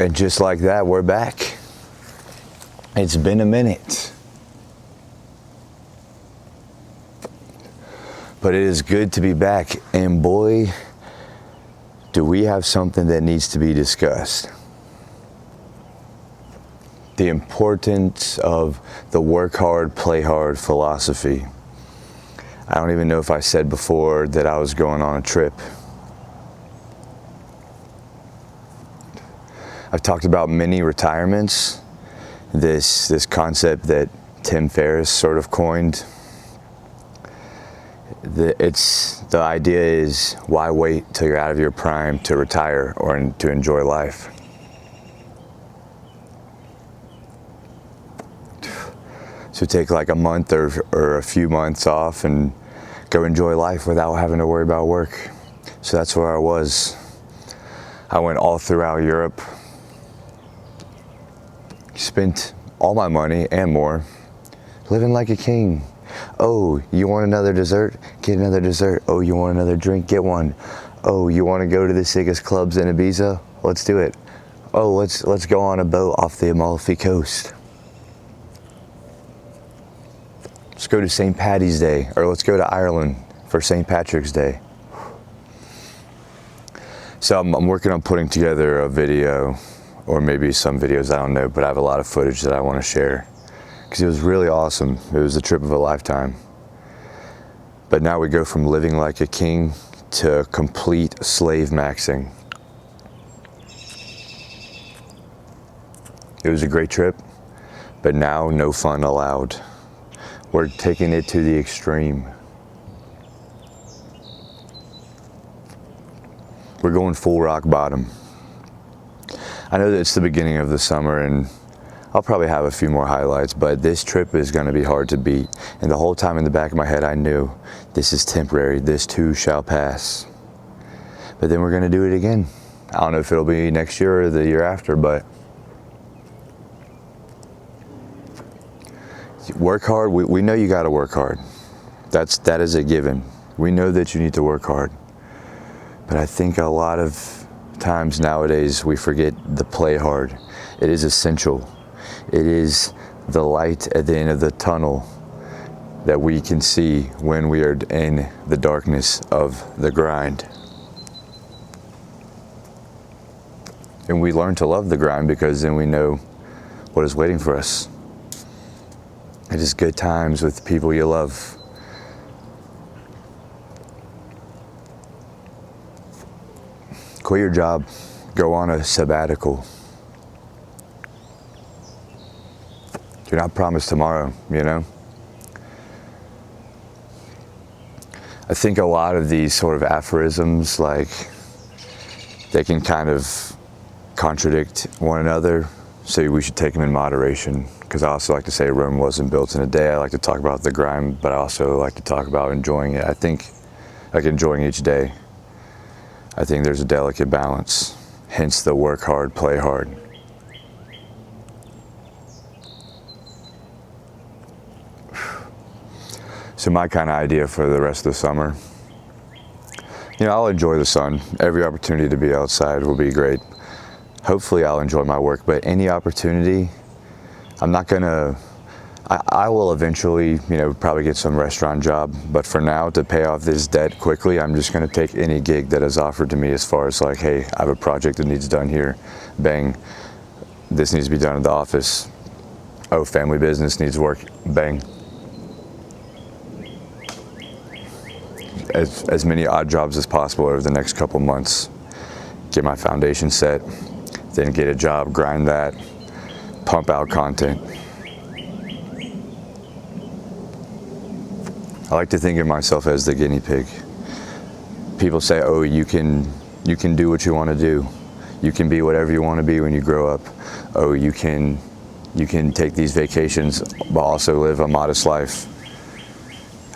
And just like that, we're back. It's been a minute. But it is good to be back. And boy, do we have something that needs to be discussed. The importance of the work hard, play hard philosophy. I don't even know if I said before that I was going on a trip. I've talked about mini retirements, this concept that Tim Ferriss sort of coined. The idea is, why wait till you're out of your prime to retire or to enjoy life? So take like a month or a few months off and go enjoy life without having to worry about work. So that's where I was. I went all throughout Europe. Spent all my money and more, living like a king. Oh, you want another dessert? Get another dessert. Oh, you want another drink? Get one. Oh, you want to go to the sickest clubs in Ibiza? Let's do it. Oh, let's go on a boat off the Amalfi Coast. Let's go to St. Paddy's Day, or let's go to Ireland for St. Patrick's Day. So I'm working on putting together a video, or maybe some videos, I don't know, but I have a lot of footage that I want to share because it was really awesome. It was the trip of a lifetime. But now we go from living like a king to complete slavemaxxing. It was a great trip, but now no fun allowed. We're taking it to the extreme. We're going full rock bottom. I know that it's the beginning of the summer and I'll probably have a few more highlights, but this trip is going to be hard to beat. And the whole time in the back of my head, I knew this is temporary. This too shall pass. But then we're going to do it again. I don't know if it'll be next year or the year after, but work hard. We know you got to work hard. That is a given. We know that you need to work hard. But I think a lot of times nowadays we forget the play hard. It is essential. It is the light at the end of the tunnel that we can see when we are in the darkness of the grind. And we learn to love the grind because then we know what is waiting for us. It is good times with people you love. Quit your job, go on a sabbatical. You're not promised tomorrow, you know? I think a lot of these sort of aphorisms, like, they can kind of contradict one another, so we should take them in moderation. Because I also like to say Rome wasn't built in a day. I like to talk about the grind, but I also like to talk about enjoying it. I think, like, enjoying each day. I think there's a delicate balance, hence the work hard, play hard. So my kind of idea for the rest of the summer, you know, I'll enjoy the sun. Every opportunity to be outside will be great. Hopefully I'll enjoy my work, but any opportunity, I will eventually, you know, probably get some restaurant job, but for now, to pay off this debt quickly, I'm just going to take any gig that is offered to me, as far as like, hey, I have a project that needs done here, bang, this needs to be done at the office, oh, family business needs work, bang. As many odd jobs as possible over the next couple months, get my foundation set, then get a job, grind that, pump out content. I like to think of myself as the guinea pig. People say, oh, you can do what you want to do. You can be whatever you want to be when you grow up. Oh, you can take these vacations, but also live a modest life.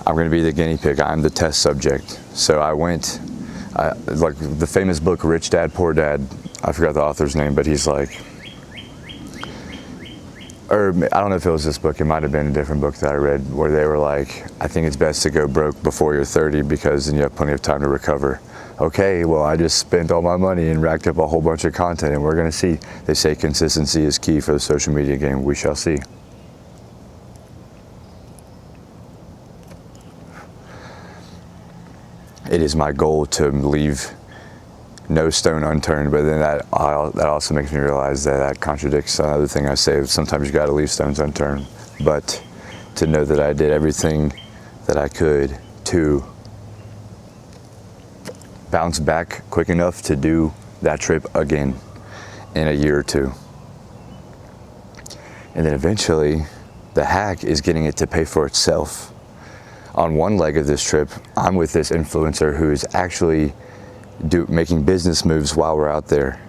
I'm going to be the guinea pig. I'm the test subject. So I went, like the famous book, Rich Dad, Poor Dad. I forgot the author's name, but he's like, or I don't know if it was this book, it might have been a different book that I read, where they were like, I think it's best to go broke before you're 30 because then you have plenty of time to recover. Okay, well, I just spent all my money and racked up a whole bunch of content, and we're going to see. They say consistency is key for the social media game. We shall see. It is my goal to leave no stone unturned, but then that also makes me realize that contradicts another thing I say. Sometimes you got to leave stones unturned, but to know that I did everything that I could to bounce back quick enough to do that trip again in a year or two. And then eventually the hack is getting it to pay for itself. On one leg of this trip, I'm with this influencer who is actually making business moves while we're out there,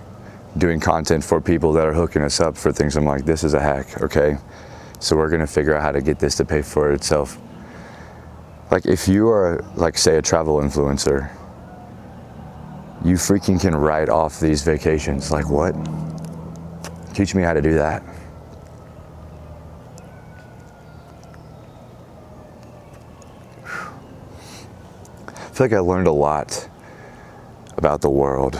doing content for people that are hooking us up for things. I'm like, this is a hack, okay? So we're gonna figure out how to get this to pay for itself. Like if you are, like say, a travel influencer, you freaking can write off these vacations. Like what? Teach me how to do that. I feel like I learned a lot about the world.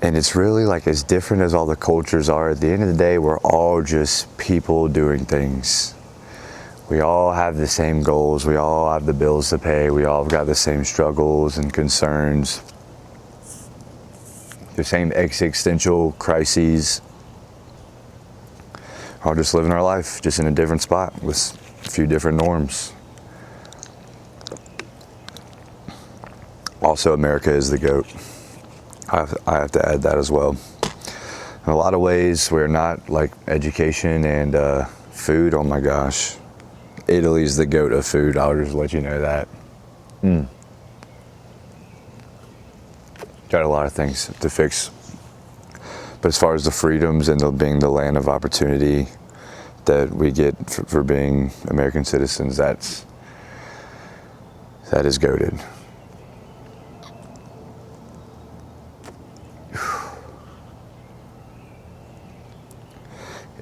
And it's really like as different as all the cultures are, at the end of the day, we're all just people doing things. We all have the same goals. We all have the bills to pay. We all got the same struggles and concerns, the same existential crises. We're all just living our life, just in a different spot with a few different norms. Also, America is the GOAT. I have to add that as well. In a lot of ways, we're not like education and food. Oh my gosh. Italy's the GOAT of food. I'll just let you know that. Got a lot of things to fix. But as far as the freedoms and being the land of opportunity that we get for being American citizens, that is goated.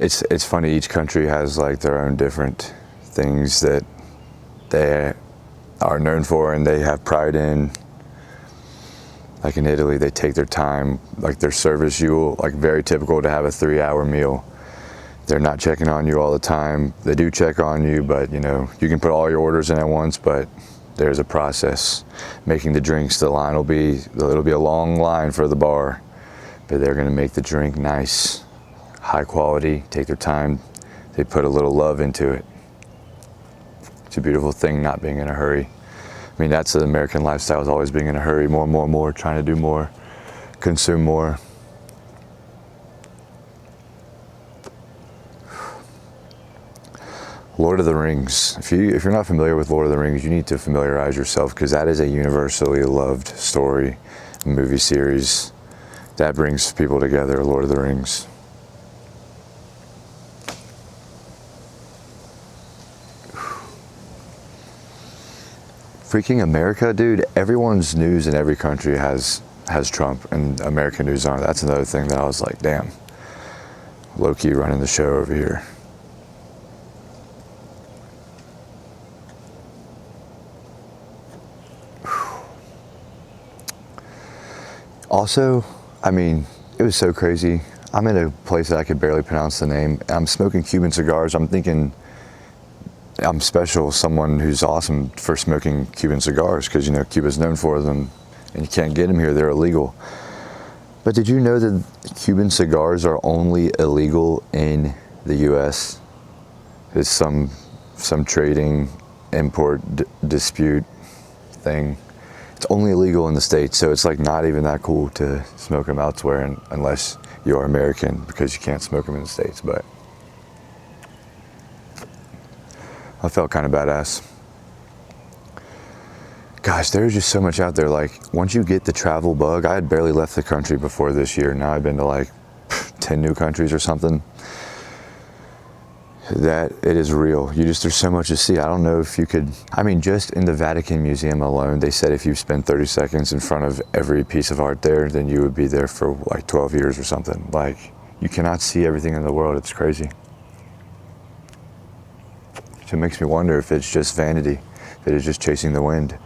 It's funny, each country has like their own different things that they are known for and they have pride in. Like in Italy, they take their time, like their service, like very typical to have a 3-hour meal. They're not checking on you all the time. They do check on you, but you know, you can put all your orders in at once, but there's a process. Making the drinks, it'll be a long line for the bar, but they're gonna make the drink nice, high quality, take their time. They put a little love into it. It's a beautiful thing, not being in a hurry. I mean, that's the American lifestyle, is always being in a hurry, more, trying to do more, consume more. Lord of the Rings. If you're not familiar with Lord of the Rings, you need to familiarize yourself, because that is a universally loved story, movie series that brings people together, Lord of the Rings. Freaking America, dude. Everyone's news in every country has Trump, and American news on it. That's another thing that I was like, damn, low-key running the show over here. Also, I mean, it was so crazy. I'm in a place that I could barely pronounce the name. I'm smoking Cuban cigars. I'm thinking I'm special, someone who's awesome for smoking Cuban cigars, because, you know, Cuba's known for them and you can't get them here. They're illegal. But did you know that Cuban cigars are only illegal in the U.S.? It's some trading import dispute thing. It's only illegal in the States, so it's like not even that cool to smoke them elsewhere unless you are American, because you can't smoke them in the States. But I felt kind of badass. Gosh, there's just so much out there. Like, once you get the travel bug, I had barely left the country before this year. Now I've been to like 10 new countries or something. That it is real. There's so much to see. I don't know if you could, I mean, just in the Vatican Museum alone, they said if you spend 30 seconds in front of every piece of art there, then you would be there for like 12 years or something. Like, you cannot see everything in the world. It's crazy. So it makes me wonder if it's just vanity, if it is just chasing the wind.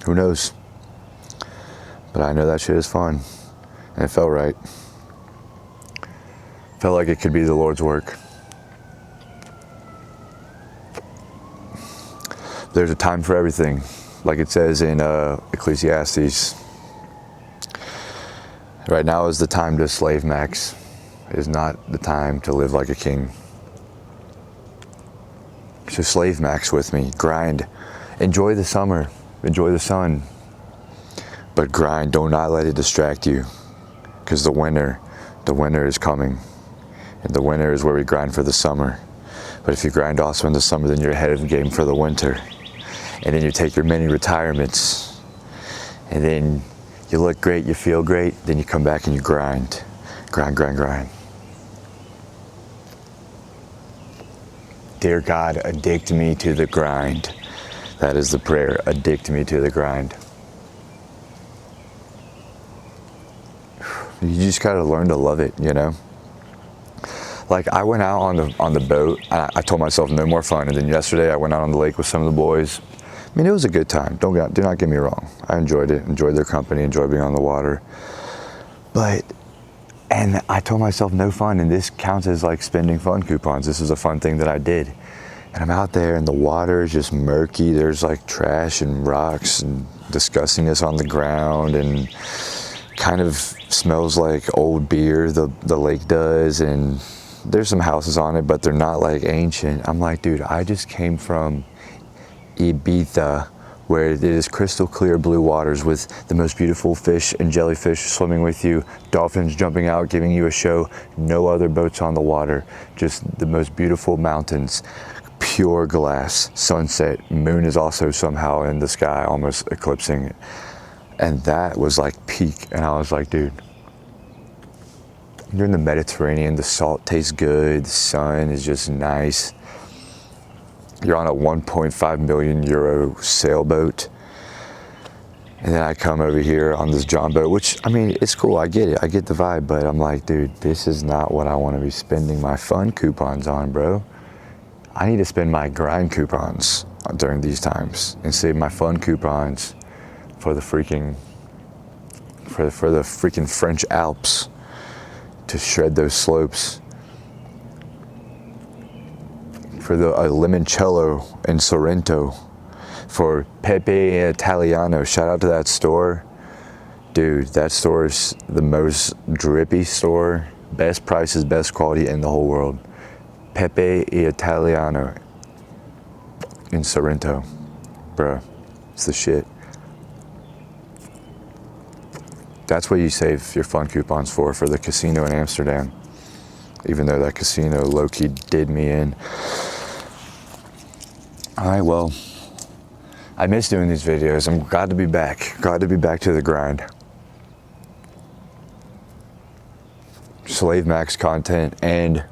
Who knows? But I know that shit is fun, and it felt right. Felt like it could be the Lord's work. There's a time for everything, like it says in Ecclesiastes. Right now is the time to slave max. It is not the time to live like a king. So slave max with me, grind. Enjoy the summer, enjoy the sun. But grind, do not let it distract you. Because the winter is coming. And the winter is where we grind for the summer. But if you grind also in the summer, then you're ahead of the game for the winter. And then you take your mini retirements. And then you look great, you feel great, then you come back and you grind. Grind, grind, grind. Dear God, addict me to the grind. That is the prayer, addict me to the grind. You just gotta learn to love it, you know? Like I went out on the boat, and I told myself no more fun, and then yesterday I went out on the lake with some of the boys. I mean, it was a good time, do not get me wrong. I enjoyed it, enjoyed their company, enjoyed being on the water. And I told myself no fun, and this counts as like spending fun coupons. This is a fun thing that I did. And I'm out there and the water is just murky. There's like trash and rocks and disgustingness on the ground, and kind of smells like old beer, the lake does, and there's some houses on it, but they're not like ancient. I'm like, dude, I just came from Ibiza, where it is crystal clear blue waters with the most beautiful fish and jellyfish swimming with you, dolphins jumping out, giving you a show, no other boats on the water, just the most beautiful mountains, pure glass, sunset, moon is also somehow in the sky, almost eclipsing it. And that was like peak, and I was like, dude, you're in the Mediterranean, the salt tastes good, the sun is just nice. You're on a 1.5 million euro sailboat. And then I come over here on this John boat, which, I mean, it's cool, I get it, I get the vibe, but I'm like, dude, this is not what I want to be spending my fun coupons on, bro. I need to spend my grind coupons during these times and save my fun coupons for the freaking French Alps, to shred those slopes, for the limoncello in Sorrento, for Pepe Italiano. Shout out to that store. Dude, that store is the most drippy store, best prices, best quality in the whole world. Pepe Italiano in Sorrento. Bruh, it's the shit. That's what you save your fun coupons for the casino in Amsterdam. Even though that casino low-key did me in. All right, well, I miss doing these videos. I'm glad to be back. Glad to be back to the grind. Slave Max content and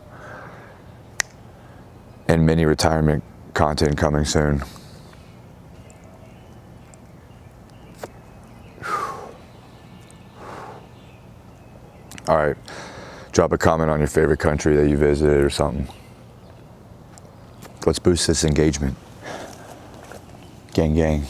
mini retirement content coming soon. All right, drop a comment on your favorite country that you visited or something. Let's boost this engagement. Gang, gang.